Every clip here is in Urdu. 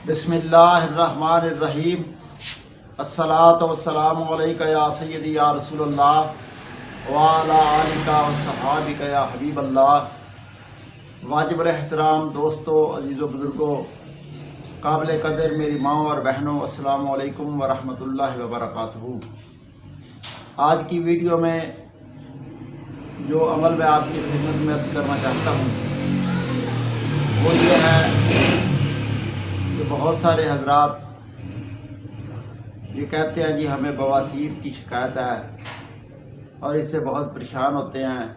بسم اللہ الرحمن الرحیم۔ الصلاۃ والسلام علیکہ یا سیدی یا رسول اللہ وعلی آلکہ وصحابکہ یا حبیب اللہ۔ واجب الاحترام دوستو، عزیزو بزرگو، قابل قدر میری ماؤں اور بہنوں، السلام علیکم ورحمۃ اللہ وبرکاتہ۔ آج کی ویڈیو میں جو عمل میں آپ کی خدمت میں عرض کرنا چاہتا ہوں وہ یہ ہے کہ بہت سارے حضرات یہ کہتے ہیں جی ہمیں بواسیر کی شکایت ہے اور اس سے بہت پریشان ہوتے ہیں،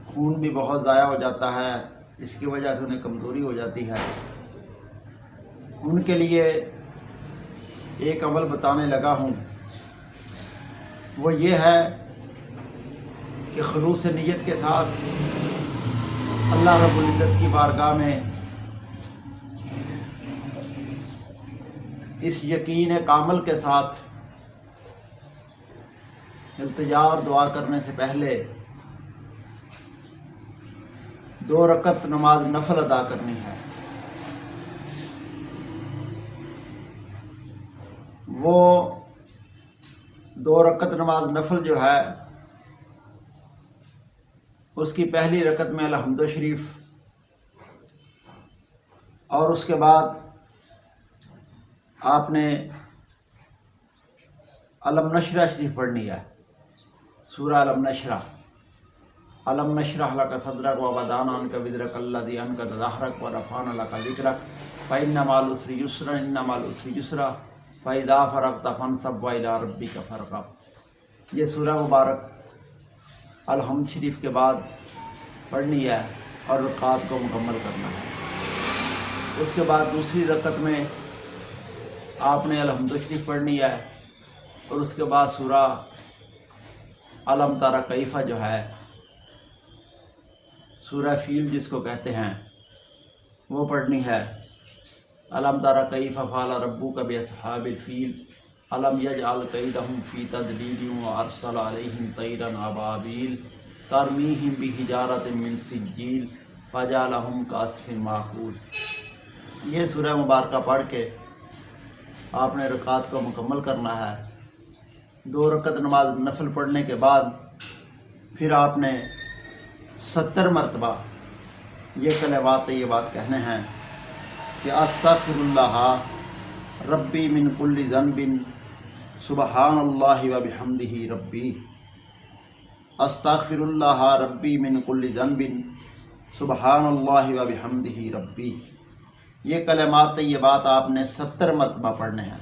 خون بھی بہت ضائع ہو جاتا ہے، اس کی وجہ سے انہیں کمزوری ہو جاتی ہے۔ ان کے لیے ایک عمل بتانے لگا ہوں، وہ یہ ہے کہ خلوص نیت کے ساتھ اللہ رب العزت کی بارگاہ میں اس یقین کامل کے ساتھ التجا اور دعا کرنے سے پہلے 2 رکعت نماز نفل ادا کرنی ہے۔ وہ 2 رکعت نماز نفل جو ہے اس کی پہلی رکعت میں الحمد شریف اور اس کے بعد آپ نے علم نشرہ شریف پڑھنی ہے، سورہ علم نشرہ۔ علم نشرح لک صدرک ووضعنا عنک وزرک الذی انقض ظہرک ورفعنا لک ذکرک فإن مع العسر یسرا ان مع العسر یسرا فإذا فرغت فانصب وإلی ربک فارغب۔ یہ سورہ مبارک الحمد شریف کے بعد پڑھنی ہے اور رکعات کو مکمل کرنا ہے۔ اس کے بعد دوسری رکعت میں آپ نے الحمد شریف پڑھنی ہے اور اس کے بعد سورہ علم تری کیف جو ہے، سورہ فیل جس کو کہتے ہیں، وہ پڑھنی ہے۔ علم تری کیف فعل ربک باصحاب الفیل الم یجعل کیدہم فی تضلیل وارسل علیہم طیرا ابابیل ترمیہم بحجارۃ من سجیل فجعلہم کعصف مأکول۔ یہ سورہ مبارکہ پڑھ کے آپ نے رکعات کو مکمل کرنا ہے۔ 2 رکعت نماز نفل پڑھنے کے بعد پھر آپ نے 70 مرتبہ یہ کلمات طیبات کہنے ہیں کہ استغفر اللہ ربی من کل ذنب سبحان اللہ وبحمدہ ربی۔ استغفر اللہ ربی من کل ذنب سبحان اللہ وبحمدہ ربی۔ یہ کلمات طیبات آپ نے 70 مرتبہ پڑھنے ہیں،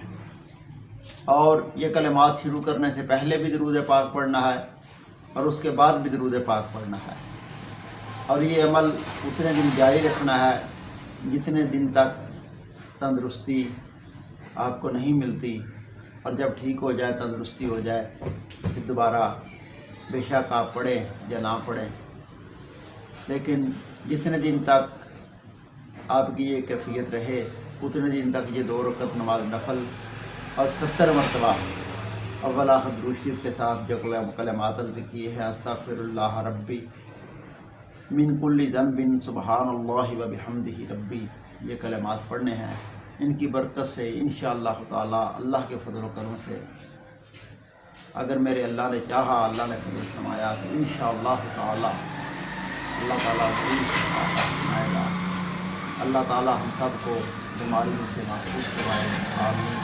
اور یہ کلمات شروع کرنے سے پہلے بھی درود پاک پڑھنا ہے اور اس کے بعد بھی درود پاک پڑھنا ہے، اور یہ عمل اتنے دن جاری رکھنا ہے جتنے دن تک تندرستی آپ کو نہیں ملتی، اور جب ٹھیک ہو جائے، تندرستی ہو جائے، پھر دوبارہ بے شک آپ پڑھیں یا نہ پڑھیں، لیکن جتنے دن تک آپ کی یہ کیفیت رہے اتنے دن تک یہ 2 رکعت نماز نفل اور 70 مرتبہ اول آخر درود شریف کے ساتھ جو کلمات ذکر کیے ہیں، استغفر اللہ ربی من کل ذنب سبحان اللہ وبحمدہ ربی، یہ کلمات پڑھنے ہیں۔ ان کی برکت سے انشاءاللہ تعالی، اللہ کے فضل و کرم سے، اگر میرے اللہ نے چاہا، اللہ نے فضل فرمایا تو انشاءاللہ تعالی اللہ تعالیٰ ضرور فرمائے گا۔ اللہ تعالیٰ ہم سب کو بیماریوں سے محفوظ کروائے۔ آمین۔